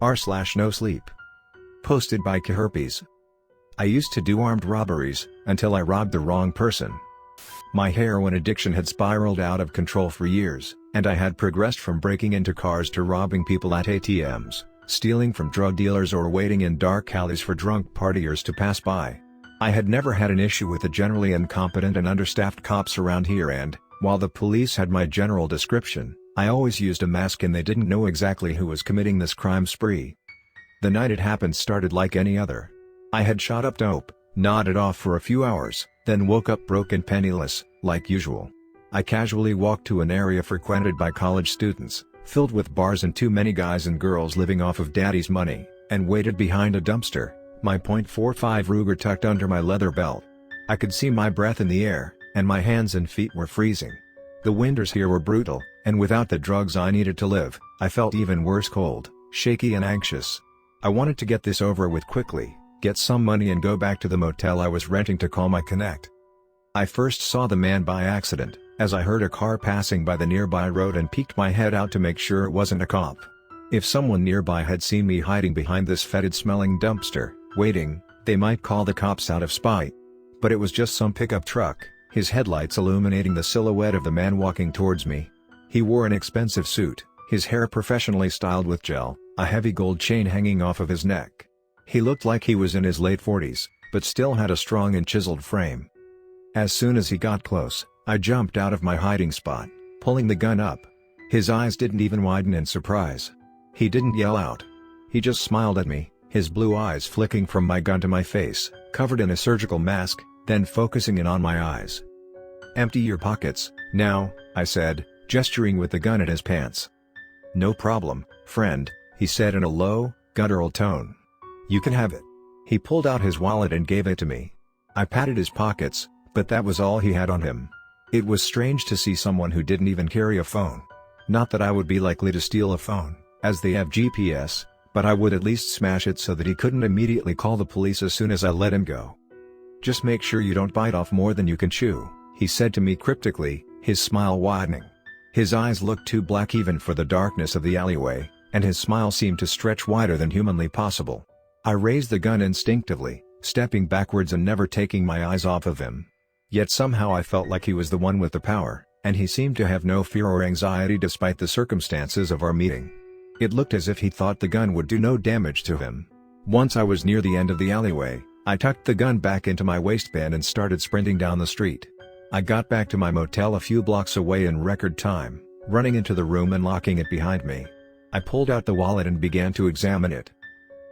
r/NoSleep. Posted by CIAHerpes. I used to do armed robberies, until I robbed the wrong person. My heroin addiction had spiraled out of control for years, and I had progressed from breaking into cars to robbing people at ATMs, stealing from drug dealers or waiting in dark alleys for drunk partiers to pass by. I had never had an issue with the generally incompetent and understaffed cops around here, and, while the police had my general description, I always used a mask and they didn't know exactly who was committing this crime spree. The night it happened started like any other. I had shot up dope, nodded off for a few hours, then woke up broke and penniless, like usual. I casually walked to an area frequented by college students, filled with bars and too many guys and girls living off of daddy's money, and waited behind a dumpster, my .45 Ruger tucked under my leather belt. I could see my breath in the air, and my hands and feet were freezing. The winters here were brutal, and without the drugs I needed to live, I felt even worse, cold, shaky and anxious. I wanted to get this over with quickly, get some money and go back to the motel I was renting to call my connect. I first saw the man by accident, as I heard a car passing by the nearby road and peeked my head out to make sure it wasn't a cop. If someone nearby had seen me hiding behind this fetid-smelling dumpster, waiting, they might call the cops out of spite. But it was just some pickup truck, his headlights illuminating the silhouette of the man walking towards me. He wore an expensive suit, his hair professionally styled with gel, a heavy gold chain hanging off of his neck. He looked like he was in his late 40s, but still had a strong and chiseled frame. As soon as he got close, I jumped out of my hiding spot, pulling the gun up. His eyes didn't even widen in surprise. He didn't yell out. He just smiled at me, his blue eyes flicking from my gun to my face, covered in a surgical mask, then focusing in on my eyes. "Empty your pockets, now," I said, gesturing with the gun at his pants. "No problem, friend," he said in a low, guttural tone. "You can have it." He pulled out his wallet and gave it to me. I patted his pockets, but that was all he had on him. It was strange to see someone who didn't even carry a phone. Not that I would be likely to steal a phone, as they have GPS, but I would at least smash it so that he couldn't immediately call the police as soon as I let him go. "Just make sure you don't bite off more than you can chew," he said to me cryptically, his smile widening. His eyes looked too black even for the darkness of the alleyway, and his smile seemed to stretch wider than humanly possible. I raised the gun instinctively, stepping backwards and never taking my eyes off of him. Yet somehow I felt like he was the one with the power, and he seemed to have no fear or anxiety despite the circumstances of our meeting. It looked as if he thought the gun would do no damage to him. Once I was near the end of the alleyway, I tucked the gun back into my waistband and started sprinting down the street. I got back to my motel a few blocks away in record time, running into the room and locking it behind me. I pulled out the wallet and began to examine it.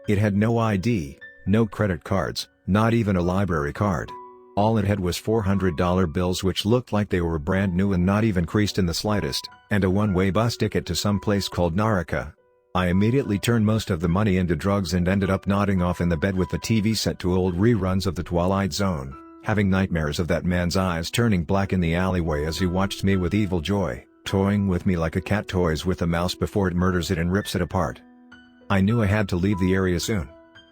It had no ID, no credit cards, not even a library card. All it had was $400 bills which looked like they were brand new and not even creased in the slightest, and a one-way bus ticket to some place called Nara. I immediately turned most of the money into drugs and ended up nodding off in the bed with the TV set to old reruns of The Twilight Zone, having nightmares of that man's eyes turning black in the alleyway as he watched me with evil joy, toying with me like a cat toys with a mouse before it murders it and rips it apart. I knew I had to leave the area soon.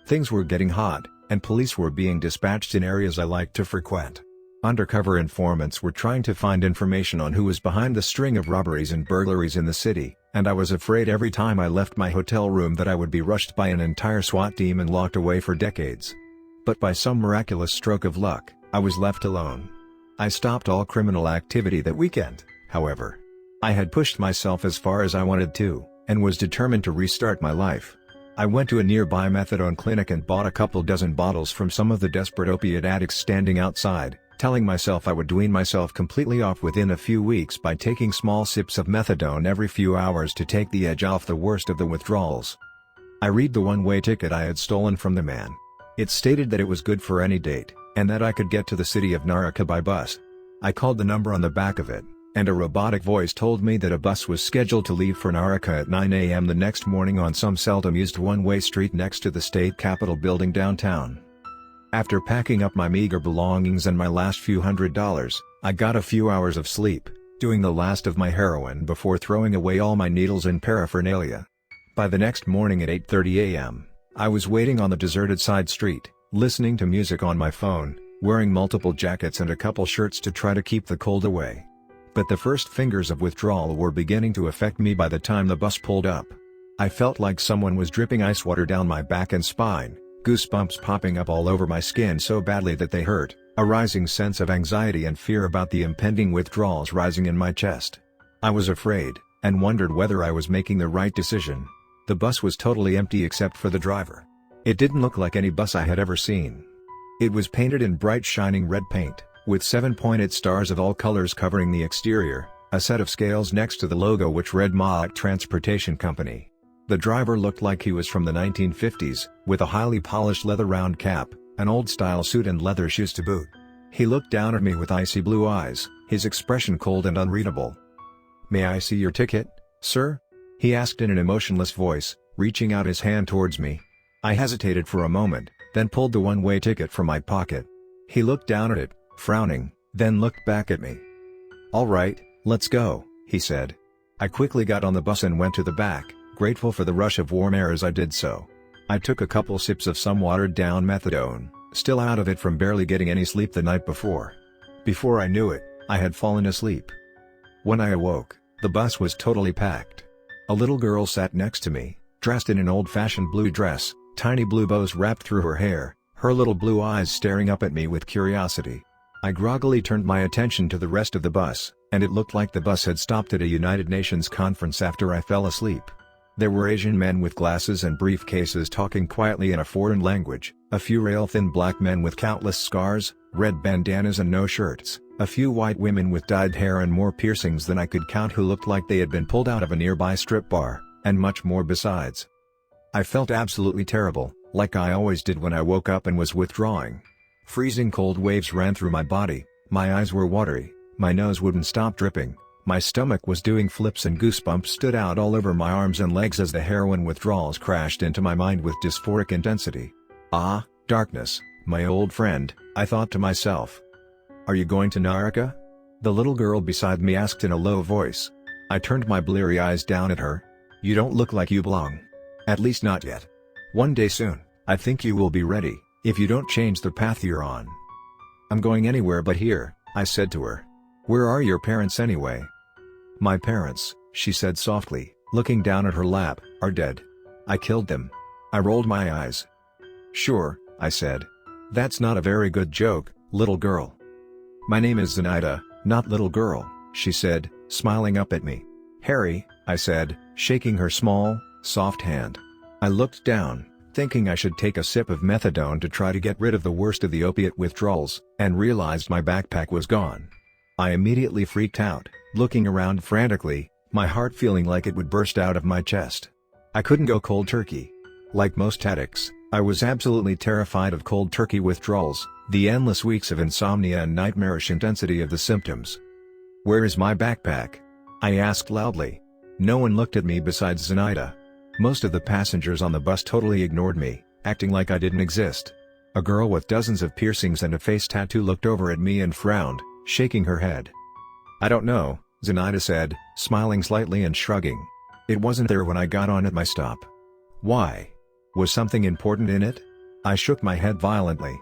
Things were getting hot, and police were being dispatched in areas I liked to frequent. Undercover informants were trying to find information on who was behind the string of robberies and burglaries in the city, and I was afraid every time I left my hotel room that I would be rushed by an entire SWAT team and locked away for decades. But by some miraculous stroke of luck, I was left alone. I stopped all criminal activity that weekend, however. I had pushed myself as far as I wanted to, and was determined to restart my life. I went to a nearby methadone clinic and bought a couple dozen bottles from some of the desperate opiate addicts standing outside, telling myself I would wean myself completely off within a few weeks by taking small sips of methadone every few hours to take the edge off the worst of the withdrawals. I read the one-way ticket I had stolen from the man. It stated that it was good for any date, and that I could get to the city of Nara by bus. I called the number on the back of it, and a robotic voice told me that a bus was scheduled to leave for Nara at 9 a.m. the next morning on some seldom used one-way street next to the state capitol building downtown. After packing up my meager belongings and my last few $100s, I got a few hours of sleep, doing the last of my heroin before throwing away all my needles and paraphernalia. By the next morning at 8:30 a.m., I was waiting on the deserted side street, listening to music on my phone, wearing multiple jackets and a couple shirts to try to keep the cold away. But the first fingers of withdrawal were beginning to affect me by the time the bus pulled up. I felt like someone was dripping ice water down my back and spine, goosebumps popping up all over my skin so badly that they hurt, a rising sense of anxiety and fear about the impending withdrawals rising in my chest. I was afraid, and wondered whether I was making the right decision. The bus was totally empty except for the driver. It didn't look like any bus I had ever seen. It was painted in bright shining red paint, with 7-pointed stars of all colors covering the exterior, a set of scales next to the logo which read Maak Transportation Company. The driver looked like he was from the 1950s, with a highly polished leather round cap, an old-style suit and leather shoes to boot. He looked down at me with icy blue eyes, his expression cold and unreadable. "May I see your ticket, sir?" he asked in an emotionless voice, reaching out his hand towards me. I hesitated for a moment, then pulled the one-way ticket from my pocket. He looked down at it, frowning, then looked back at me. "All right, let's go," he said. I quickly got on the bus and went to the back, grateful for the rush of warm air as I did so. I took a couple sips of some watered-down methadone, still out of it from barely getting any sleep the night before. Before I knew it, I had fallen asleep. When I awoke, the bus was totally packed. A little girl sat next to me, dressed in an old-fashioned blue dress, tiny blue bows wrapped through her hair, her little blue eyes staring up at me with curiosity. I groggily turned my attention to the rest of the bus, and it looked like the bus had stopped at a United Nations conference after I fell asleep. There were Asian men with glasses and briefcases talking quietly in a foreign language, a few rail-thin black men with countless scars, red bandanas and no shirts, a few white women with dyed hair and more piercings than I could count who looked like they had been pulled out of a nearby strip bar, and much more besides. I felt absolutely terrible, like I always did when I woke up and was withdrawing. Freezing cold waves ran through my body, my eyes were watery, my nose wouldn't stop dripping, my stomach was doing flips and goosebumps stood out all over my arms and legs as the heroin withdrawals crashed into my mind with dysphoric intensity. "Ah, darkness, my old friend," I thought to myself. "Are you going to Nara?" the little girl beside me asked in a low voice. I turned my bleary eyes down at her. "You don't look like you belong. At least not yet. One day soon, I think you will be ready, if you don't change the path you're on." "I'm going anywhere but here," I said to her. "Where are your parents anyway?" "My parents," she said softly, looking down at her lap, "are dead. I killed them." I rolled my eyes. "Sure," I said. "That's not a very good joke, little girl." "My name is Zenaida, not little girl," she said, smiling up at me. "Harry," I said, shaking her small, soft hand. I looked down, thinking I should take a sip of methadone to try to get rid of the worst of the opiate withdrawals, and realized my backpack was gone. I immediately freaked out, looking around frantically, my heart feeling like it would burst out of my chest. I couldn't go cold turkey. Like most addicts, I was absolutely terrified of cold turkey withdrawals, the endless weeks of insomnia and nightmarish intensity of the symptoms. "Where is my backpack?" I asked loudly. No one looked at me besides Zenaida. Most of the passengers on the bus totally ignored me, acting like I didn't exist. A girl with dozens of piercings and a face tattoo looked over at me and frowned, shaking her head. "I don't know," Zenaida said, smiling slightly and shrugging. "It wasn't there when I got on at my stop." "Why? Was something important in it?" I shook my head violently.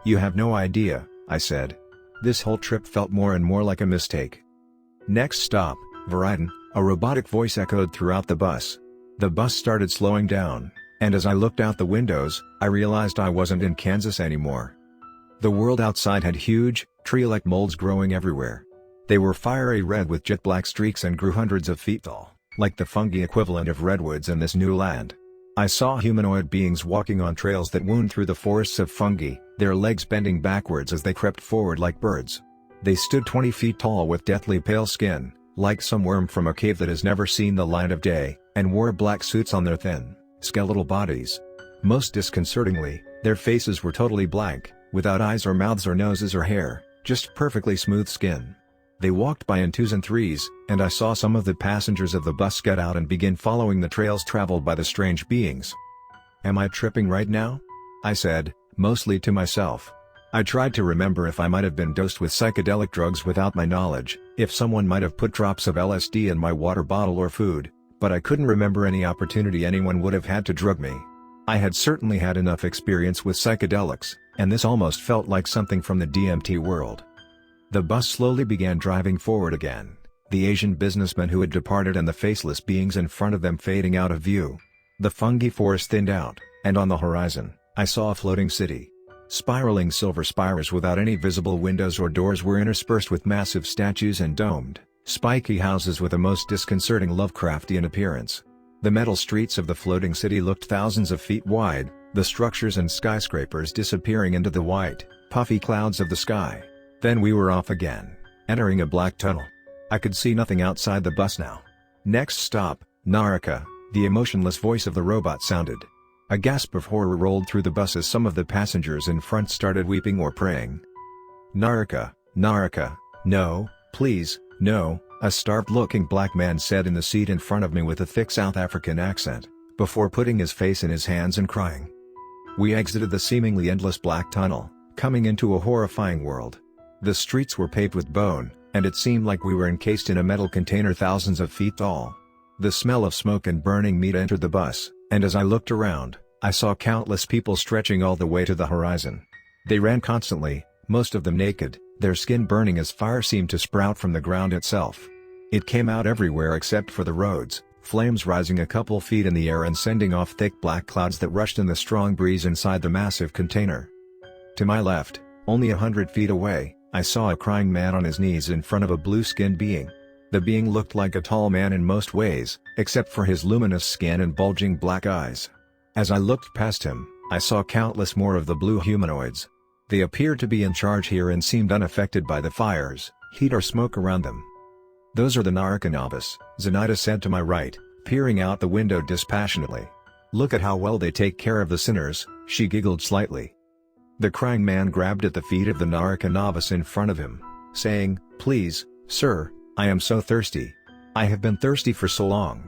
"You have no idea," I said. This whole trip felt more and more like a mistake. "Next stop, Veriton," a robotic voice echoed throughout the bus. The bus started slowing down, and as I looked out the windows, I realized I wasn't in Kansas anymore. The world outside had huge, tree-like molds growing everywhere. They were fiery red with jet-black streaks and grew hundreds of feet tall, like the fungi equivalent of redwoods in this new land. I saw humanoid beings walking on trails that wound through the forests of fungi, their legs bending backwards as they crept forward like birds. They stood 20 feet tall with deathly pale skin, like some worm from a cave that has never seen the light of day, and wore black suits on their thin, skeletal bodies. Most disconcertingly, their faces were totally blank, without eyes or mouths or noses or hair, just perfectly smooth skin. They walked by in twos and threes, and I saw some of the passengers of the bus get out and begin following the trails traveled by the strange beings. "Am I tripping right now?" I said, mostly to myself. I tried to remember if I might have been dosed with psychedelic drugs without my knowledge, if someone might have put drops of LSD in my water bottle or food, but I couldn't remember any opportunity anyone would have had to drug me. I had certainly had enough experience with psychedelics, and this almost felt like something from the DMT world. The bus slowly began driving forward again. the Asian businessmen who had departed and the faceless beings in front of them fading out of view. The fungi forest thinned out, and on the horizon, I saw a floating city. Spiraling silver spires without any visible windows or doors were interspersed with massive statues and domed, spiky houses with a most disconcerting Lovecraftian appearance. The metal streets of the floating city looked thousands of feet wide, the structures and skyscrapers disappearing into the white, puffy clouds of the sky. Then we were off again, entering a black tunnel. I could see nothing outside the bus now. Next stop, Naraka, the emotionless voice of the robot sounded. A gasp of horror rolled through the bus as some of the passengers in front started weeping or praying. Naraka, Naraka, no, please, no, a starved-looking black man said in the seat in front of me with a thick South African accent, before putting his face in his hands and crying. We exited the seemingly endless black tunnel, coming into a horrifying world. The streets were paved with bone, and it seemed like we were encased in a metal container thousands of feet tall. The smell of smoke and burning meat entered the bus, and as I looked around, I saw countless people stretching all the way to the horizon. They ran constantly, most of them naked, their skin burning as fire seemed to sprout from the ground itself. It came out everywhere except for the roads, flames rising a couple feet in the air and sending off thick black clouds that rushed in the strong breeze inside the massive container. To my left, only 100 feet away, I saw a crying man on his knees in front of a blue-skinned being. The being looked like a tall man in most ways, except for his luminous skin and bulging black eyes. As I looked past him, I saw countless more of the blue humanoids. They appeared to be in charge here and seemed unaffected by the fires, heat or smoke around them. "Those are the Naraka novice," Zenaida said to my right, peering out the window dispassionately. "Look at how well they take care of the sinners," she giggled slightly. The crying man grabbed at the feet of the Naraka novice in front of him, saying, "Please, sir, I am so thirsty. I have been thirsty for so long.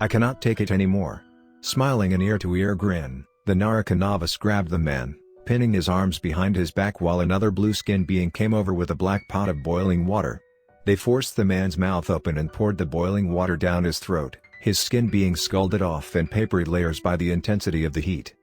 I cannot take it anymore." Smiling an ear-to-ear grin, the Naraka novice grabbed the man, pinning his arms behind his back while another blue-skinned being came over with a black pot of boiling water. They forced the man's mouth open and poured the boiling water down his throat, his skin being scalded off in papery layers by the intensity of the heat.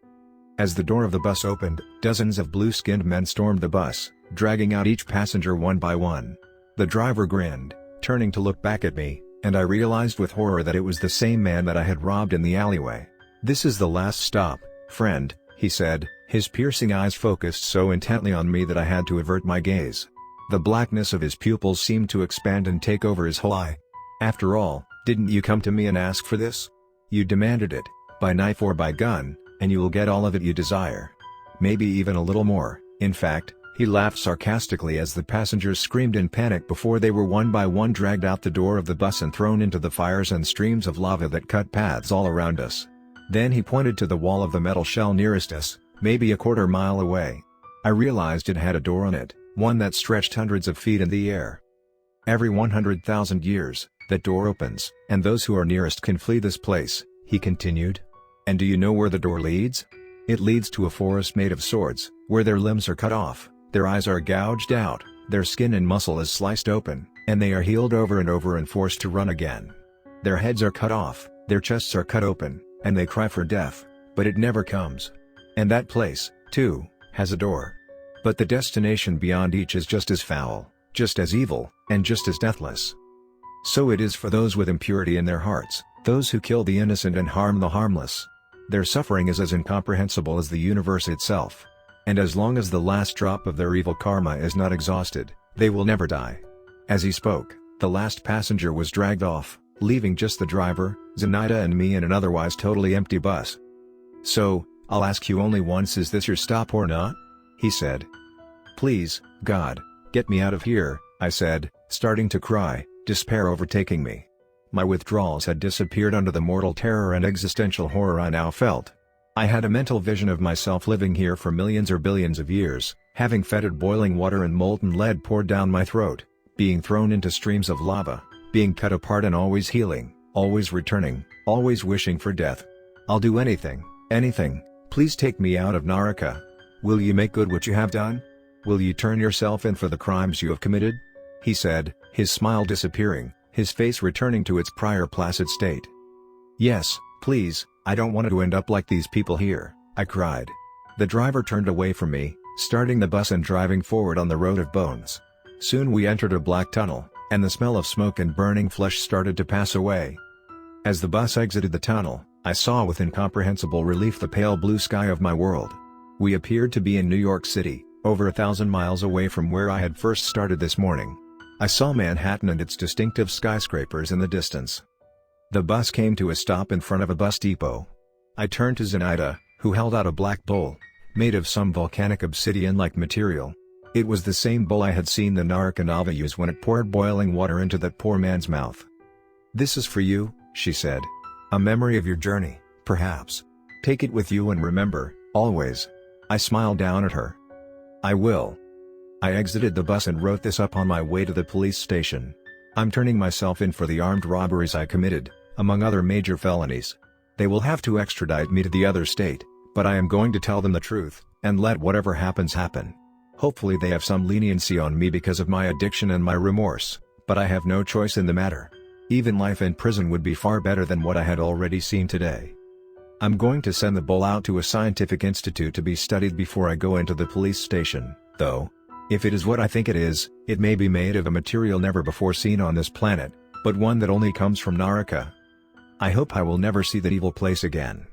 As the door of the bus opened, dozens of blue-skinned men stormed the bus, dragging out each passenger one by one. The driver grinned, turning to look back at me, and I realized with horror that it was the same man that I had robbed in the alleyway. "This is the last stop, friend," he said, his piercing eyes focused so intently on me that I had to avert my gaze. The blackness of his pupils seemed to expand and take over his whole eye. "After all, didn't you come to me and ask for this? You demanded it, by knife or by gun, and you will get all of it you desire. Maybe even a little more, in fact." He laughed sarcastically as the passengers screamed in panic before they were one by one dragged out the door of the bus and thrown into the fires and streams of lava that cut paths all around us. Then he pointed to the wall of the metal shell nearest us, maybe a quarter mile away. I realized it had a door on it, one that stretched hundreds of feet in the air. "Every 100,000 years, that door opens, and those who are nearest can flee this place," he continued. "And do you know where the door leads? It leads to a forest made of swords, where their limbs are cut off, their eyes are gouged out, their skin and muscle is sliced open, and they are healed over and over and forced to run again. Their heads are cut off, their chests are cut open, and they cry for death, but it never comes. And that place, too, has a door. But the destination beyond each is just as foul, just as evil, and just as deathless. So it is for those with impurity in their hearts, those who kill the innocent and harm the harmless. Their suffering is as incomprehensible as the universe itself. And as long as the last drop of their evil karma is not exhausted, they will never die." As he spoke, the last passenger was dragged off, leaving just the driver, Zenaida and me in an otherwise totally empty bus. "So, I'll ask you only once, is this your stop or not?" he said. "Please, God, get me out of here," I said, starting to cry, despair overtaking me. My withdrawals had disappeared under the mortal terror and existential horror I now felt. I had a mental vision of myself living here for millions or billions of years, having fetid boiling water and molten lead poured down my throat, being thrown into streams of lava, being cut apart and always healing, always returning, always wishing for death. "I'll do anything, anything, please take me out of Naraka. Will you make good what you have done? Will you turn yourself in for the crimes you have committed?" he said, his smile disappearing, his face returning to its prior placid state. "Yes, please, I don't want to end up like these people here," I cried. The driver turned away from me, starting the bus and driving forward on the road of bones. Soon we entered a black tunnel, and the smell of smoke and burning flesh started to pass away. As the bus exited the tunnel, I saw with incomprehensible relief the pale blue sky of my world. We appeared to be in New York City, over 1,000 miles away from where I had first started this morning. I saw Manhattan and its distinctive skyscrapers in the distance. The bus came to a stop in front of a bus depot. I turned to Zenaida, who held out a black bowl, made of some volcanic obsidian-like material. It was the same bowl I had seen the Naraka use when it poured boiling water into that poor man's mouth. "This is for you," she said. "A memory of your journey, perhaps. Take it with you and remember, always." I smiled down at her. "I will." I exited the bus and wrote this up on my way to the police station. "I'm turning myself in for the armed robberies I committed, among other major felonies. They will have to extradite me to the other state, but I am going to tell them the truth, and let whatever happens happen. Hopefully they have some leniency on me because of my addiction and my remorse, but I have no choice in the matter. Even life in prison would be far better than what I had already seen today. I'm going to send the bowl out to a scientific institute to be studied before I go into the police station, though. If it is what I think it is, it may be made of a material never before seen on this planet, but one that only comes from Naraka. I hope I will never see that evil place again."